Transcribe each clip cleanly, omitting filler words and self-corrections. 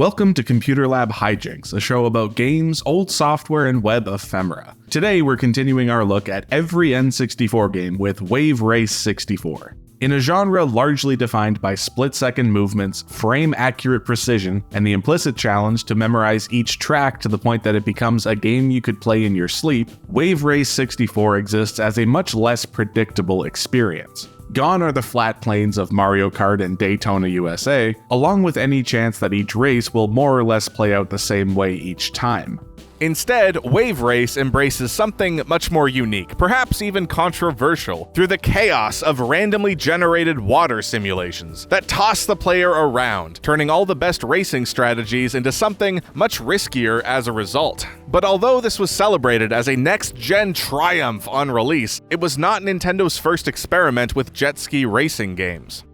Welcome to Computer Lab Hijinks, a show about games, old software, and web ephemera. Today we're continuing our look at every N64 game with Wave Race 64. In a genre largely defined by split-second movements, frame-accurate precision, and the implicit challenge to memorize each track to the point that it becomes a game you could play in your sleep, Wave Race 64 exists as a much less predictable experience. Gone are the flat plains of Mario Kart and Daytona USA, along with any chance that each race will more or less play out the same way each time. Instead, Wave Race embraces something much more unique, perhaps even controversial, through the chaos of randomly generated water simulations that toss the player around, turning all the best racing strategies into something much riskier as a result. But although this was celebrated as a next-gen triumph on release, it was not Nintendo's first experiment with jet ski racing games.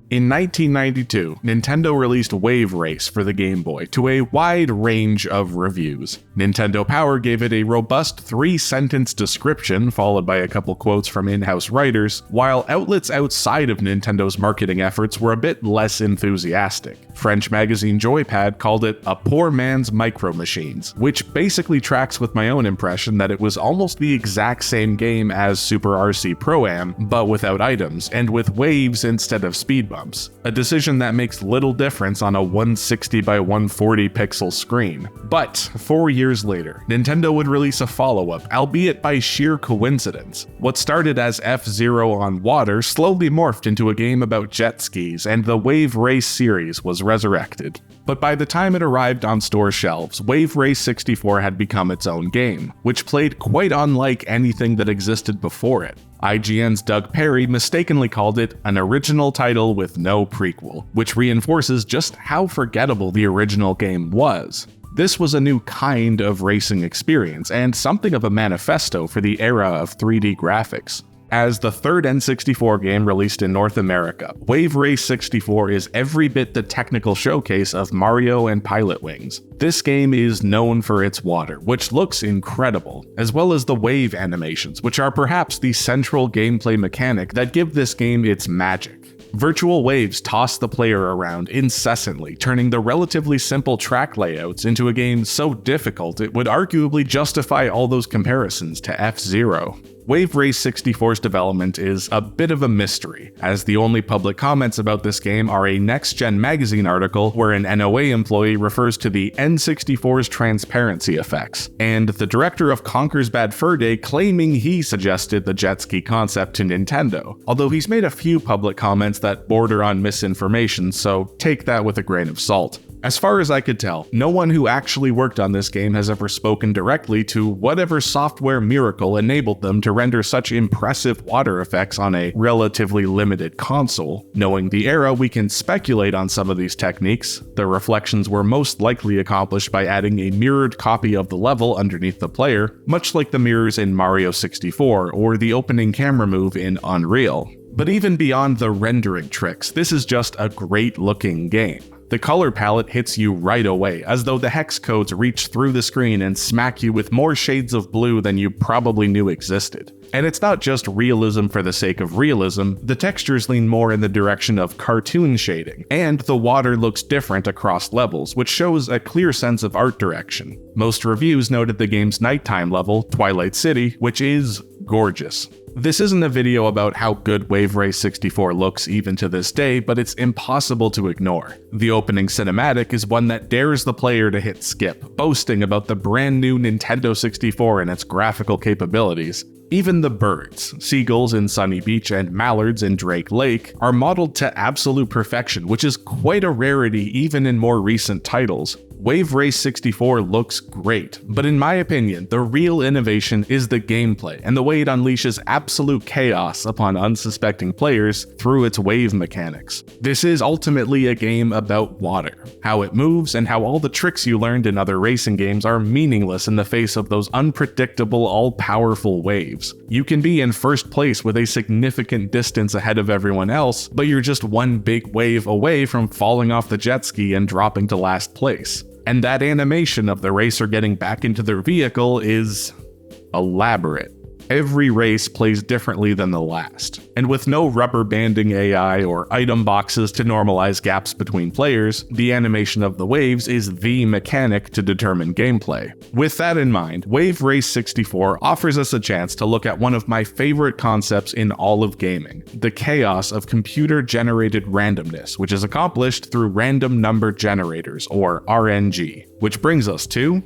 In 1992, Nintendo released Wave Race for the Game Boy to a wide range of reviews. Nintendo Power gave it a robust 3-sentence description followed by a couple quotes from in-house writers, while outlets outside of Nintendo's marketing efforts were a bit less enthusiastic. French magazine Joypad called it a poor man's Micro Machines, which basically tracks with my own impression that it was almost the exact same game as Super RC Pro-Am, but without items, and with waves instead of speed bumps. A decision that makes little difference on a 160 by 140 pixel screen. But 4 years later, Nintendo would release a follow-up, albeit by sheer coincidence. What started as F-Zero on water slowly morphed into a game about jet skis, and the Wave Race series was resurrected. But by the time it arrived on store shelves, Wave Race 64 had become its own game, which played quite unlike anything that existed before it. IGN's Doug Perry mistakenly called it an original title with no prequel, which reinforces just how forgettable the original game was. This was a new kind of racing experience, and something of a manifesto for the era of 3D graphics. As the third N64 game released in North America, Wave Race 64 is every bit the technical showcase of Mario and Pilotwings. This game is known for its water, which looks incredible, as well as the wave animations, which are perhaps the central gameplay mechanic that give this game its magic. Virtual waves toss the player around incessantly, turning the relatively simple track layouts into a game so difficult it would arguably justify all those comparisons to F-Zero. Wave Race 64's development is a bit of a mystery, as the only public comments about this game are a Next Gen magazine article where an NOA employee refers to the N64's transparency effects, and the director of Conker's Bad Fur Day claiming he suggested the jet ski concept to Nintendo, although he's made a few public comments that border on misinformation, so take that with a grain of salt. As far as I could tell, no one who actually worked on this game has ever spoken directly to whatever software miracle enabled them to render such impressive water effects on a relatively limited console. Knowing the era, we can speculate on some of these techniques. The reflections were most likely accomplished by adding a mirrored copy of the level underneath the player, much like the mirrors in Mario 64 or the opening camera move in Unreal. But even beyond the rendering tricks, this is just a great looking game. The color palette hits you right away, as though the hex codes reach through the screen and smack you with more shades of blue than you probably knew existed. And it's not just realism for the sake of realism, the textures lean more in the direction of cartoon shading, and the water looks different across levels, which shows a clear sense of art direction. Most reviews noted the game's nighttime level, Twilight City, which is gorgeous. This isn't a video about how good Wave Race 64 looks even to this day, but it's impossible to ignore. The opening cinematic is one that dares the player to hit skip, boasting about the brand new Nintendo 64 and its graphical capabilities. Even the birds, seagulls in Sunny Beach and mallards in Drake Lake, are modeled to absolute perfection, which is quite a rarity even in more recent titles. Wave Race 64 looks great, but in my opinion, the real innovation is the gameplay and the way it unleashes absolute chaos upon unsuspecting players through its wave mechanics. This is ultimately a game about water, how it moves, and how all the tricks you learned in other racing games are meaningless in the face of those unpredictable, all-powerful waves. You can be in first place with a significant distance ahead of everyone else, but you're just one big wave away from falling off the jet ski and dropping to last place. And that animation of the racer getting back into their vehicle is elaborate. Every race plays differently than the last, and with no rubber banding AI or item boxes to normalize gaps between players, the animation of the waves is the mechanic to determine gameplay. With that in mind, Wave Race 64 offers us a chance to look at one of my favorite concepts in all of gaming, the chaos of computer-generated randomness, which is accomplished through random number generators, or RNG. Which brings us to...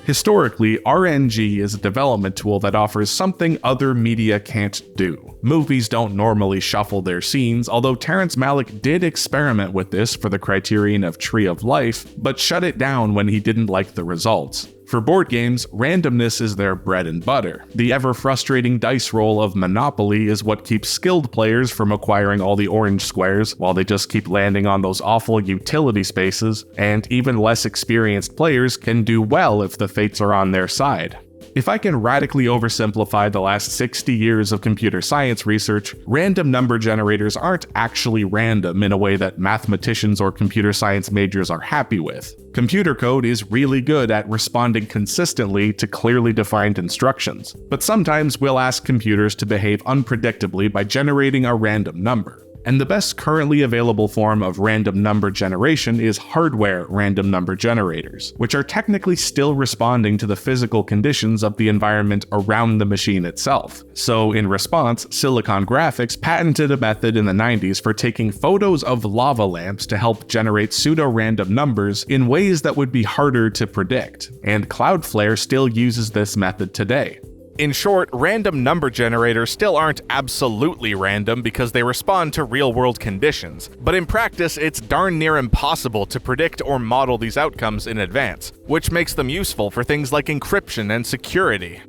Historically, RNG is a development tool that offers something other media can't do. Movies don't normally shuffle their scenes, although Terrence Malick did experiment with this for the criterion of Tree of Life, but shut it down when he didn't like the results. For board games, randomness is their bread and butter. The ever-frustrating dice roll of Monopoly is what keeps skilled players from acquiring all the orange squares, while they just keep landing on those awful utility spaces, and even less experienced players can do well if the fates are on their side. If I can radically oversimplify the last 60 years of computer science research, random number generators aren't actually random in a way that mathematicians or computer science majors are happy with. Computer code is really good at responding consistently to clearly defined instructions, but sometimes we'll ask computers to behave unpredictably by generating a random number. And the best currently available form of random number generation is hardware random number generators, which are technically still responding to the physical conditions of the environment around the machine itself. So in response, Silicon Graphics patented a method in the 90s for taking photos of lava lamps to help generate pseudo-random numbers in ways that would be harder to predict, and Cloudflare still uses this method today. In short, random number generators still aren't absolutely random because they respond to real-world conditions, but in practice it's darn near impossible to predict or model these outcomes in advance, which makes them useful for things like encryption and security.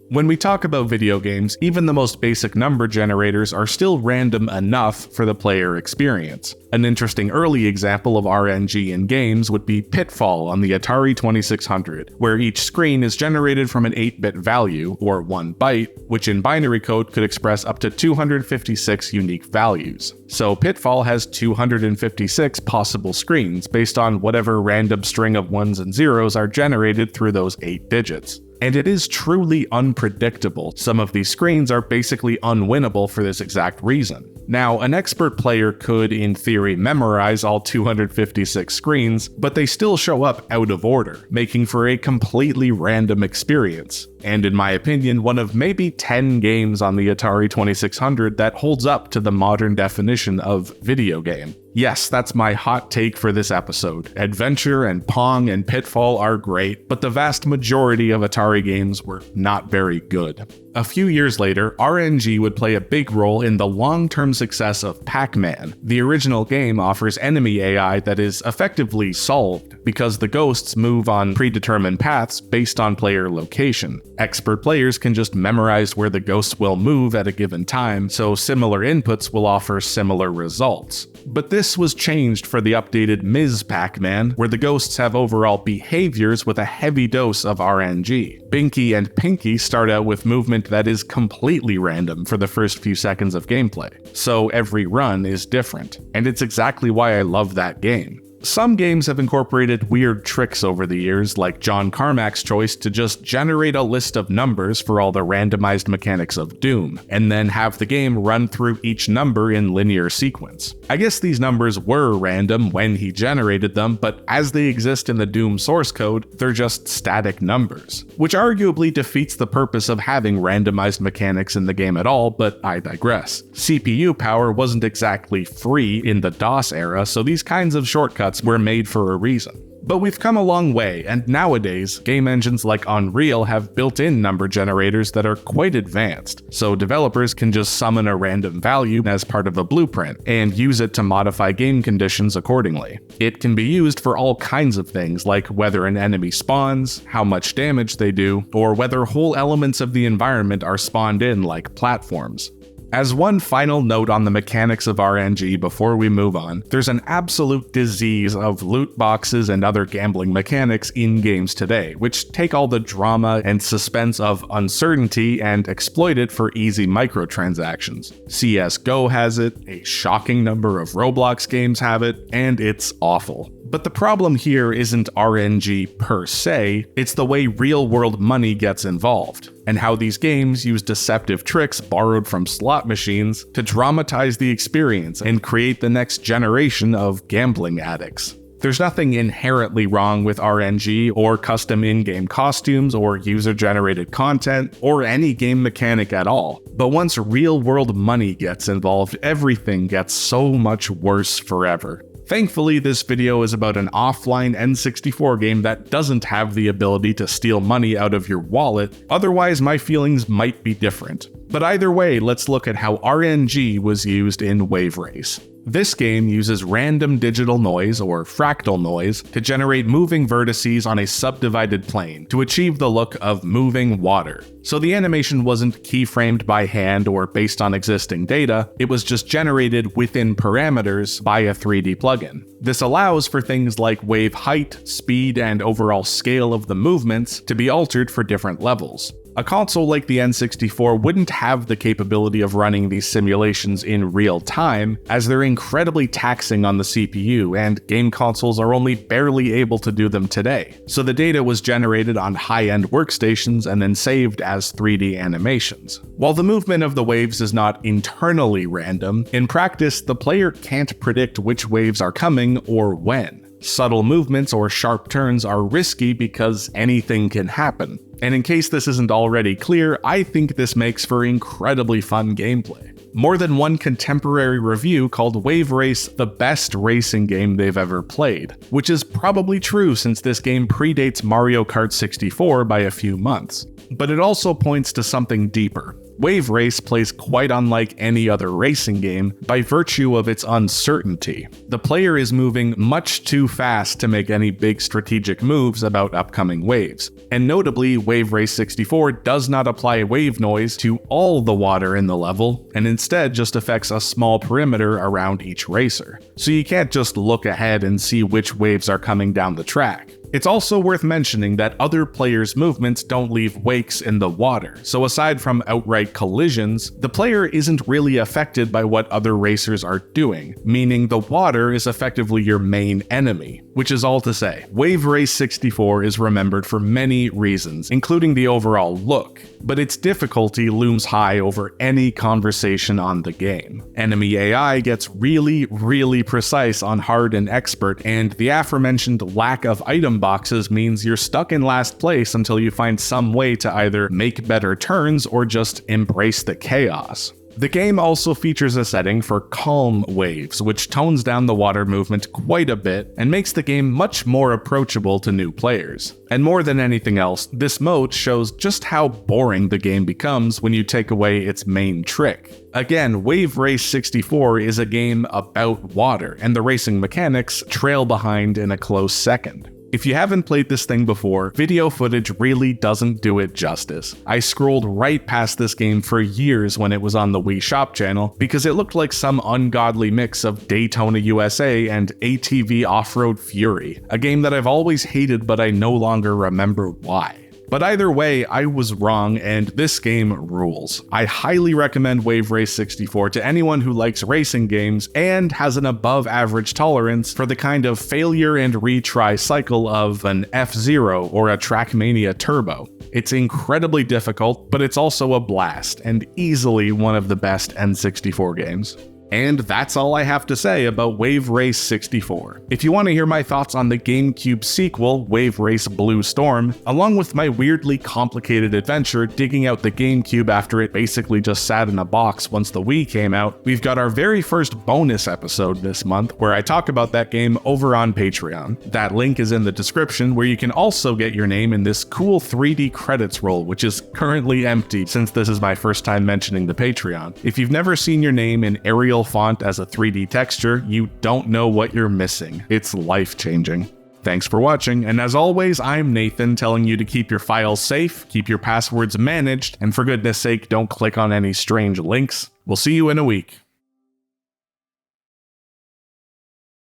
When we talk about video games, even the most basic number generators are still random enough for the player experience. An interesting early example of RNG in games would be Pitfall on the Atari 2600, where each screen is generated from an 8-bit value, or 1 byte, which in binary code could express up to 256 unique values. So Pitfall has 256 possible screens based on whatever random string of ones and zeros are generated through those 8 digits. And it is truly unpredictable. Some of these screens are basically unwinnable for this exact reason. Now, an expert player could, in theory, memorize all 256 screens, but they still show up out of order, making for a completely random experience. And in my opinion, one of maybe 10 games on the Atari 2600 that holds up to the modern definition of video game. Yes, that's my hot take for this episode. Adventure and Pong and Pitfall are great, but the vast majority of Atari games were not very good. A few years later, RNG would play a big role in the long-term success of Pac-Man. The original game offers enemy AI that is effectively solved because the ghosts move on predetermined paths based on player location. Expert players can just memorize where the ghosts will move at a given time, so similar inputs will offer similar results. But this was changed for the updated Ms. Pac-Man, where the ghosts have overall behaviors with a heavy dose of RNG. Binky and Pinky start out with movement that is completely random for the first few seconds of gameplay, so every run is different, and it's exactly why I love that game. Some games have incorporated weird tricks over the years, like John Carmack's choice to just generate a list of numbers for all the randomized mechanics of Doom, and then have the game run through each number in linear sequence. I guess these numbers were random when he generated them, but as they exist in the Doom source code, they're just static numbers, which arguably defeats the purpose of having randomized mechanics in the game at all, but I digress. CPU power wasn't exactly free in the DOS era, so these kinds of shortcuts were made for a reason. But we've come a long way, and nowadays, game engines like Unreal have built-in number generators that are quite advanced, so developers can just summon a random value as part of a blueprint, and use it to modify game conditions accordingly. It can be used for all kinds of things, like whether an enemy spawns, how much damage they do, or whether whole elements of the environment are spawned in like platforms. As one final note on the mechanics of RNG before we move on, there's an absolute disease of loot boxes and other gambling mechanics in games today, which take all the drama and suspense of uncertainty and exploit it for easy microtransactions. CSGO has it, a shocking number of Roblox games have it, and it's awful. But the problem here isn't RNG per se, it's the way real-world money gets involved, and how these games use deceptive tricks borrowed from slot machines to dramatize the experience and create the next generation of gambling addicts. There's nothing inherently wrong with RNG or custom in-game costumes or user-generated content or any game mechanic at all. But once real-world money gets involved, everything gets so much worse forever. Thankfully, this video is about an offline N64 game that doesn't have the ability to steal money out of your wallet, otherwise my feelings might be different. But either way, let's look at how RNG was used in Wave Race. This game uses random digital noise, or fractal noise, to generate moving vertices on a subdivided plane to achieve the look of moving water. So the animation wasn't keyframed by hand or based on existing data, it was just generated within parameters by a 3D plugin. This allows for things like wave height, speed, and overall scale of the movements to be altered for different levels. A console like the N64 wouldn't have the capability of running these simulations in real time, as they're incredibly taxing on the CPU, and game consoles are only barely able to do them today. So the data was generated on high-end workstations and then saved as 3D animations. While the movement of the waves is not internally random, in practice the player can't predict which waves are coming or when. Subtle movements or sharp turns are risky because anything can happen. And in case this isn't already clear, I think this makes for incredibly fun gameplay. More than one contemporary review called Wave Race the best racing game they've ever played, which is probably true since this game predates Mario Kart 64 by a few months. But it also points to something deeper. Wave Race plays quite unlike any other racing game by virtue of its uncertainty. The player is moving much too fast to make any big strategic moves about upcoming waves. And notably, Wave Race 64 does not apply wave noise to all the water in the level, and instead just affects a small perimeter around each racer. So you can't just look ahead and see which waves are coming down the track. It's also worth mentioning that other players' movements don't leave wakes in the water, so aside from outright collisions, the player isn't really affected by what other racers are doing, meaning the water is effectively your main enemy. Which is all to say, Wave Race 64 is remembered for many reasons, including the overall look, but its difficulty looms high over any conversation on the game. Enemy AI gets really precise on hard and expert, and the aforementioned lack of item boxes means you're stuck in last place until you find some way to either make better turns or just embrace the chaos. The game also features a setting for calm waves, which tones down the water movement quite a bit and makes the game much more approachable to new players. And more than anything else, this mode shows just how boring the game becomes when you take away its main trick. Again, Wave Race 64 is a game about water, and the racing mechanics trail behind in a close second. If you haven't played this thing before, video footage really doesn't do it justice. I scrolled right past this game for years when it was on the Wii Shop channel because it looked like some ungodly mix of Daytona USA and ATV Off-Road Fury, a game that I've always hated but I no longer remember why. But either way, I was wrong, and this game rules. I highly recommend Wave Race 64 to anyone who likes racing games and has an above-average tolerance for the kind of failure and retry cycle of an F-Zero or a Trackmania Turbo. It's incredibly difficult, but it's also a blast, and easily one of the best N64 games. And that's all I have to say about Wave Race 64. If you want to hear my thoughts on the GameCube sequel, Wave Race Blue Storm, along with my weirdly complicated adventure digging out the GameCube after it basically just sat in a box once the Wii came out, we've got our very first bonus episode this month where I talk about that game over on Patreon. That link is in the description, where you can also get your name in this cool 3D credits roll, which is currently empty since this is my first time mentioning the Patreon. If you've never seen your name in Arial font as a 3D texture, you don't know what you're missing. It's life-changing. Thanks for watching, and as always, I'm Nathan, telling you to keep your files safe, keep your passwords managed, and for goodness sake, don't click on any strange links. We'll see you in a week.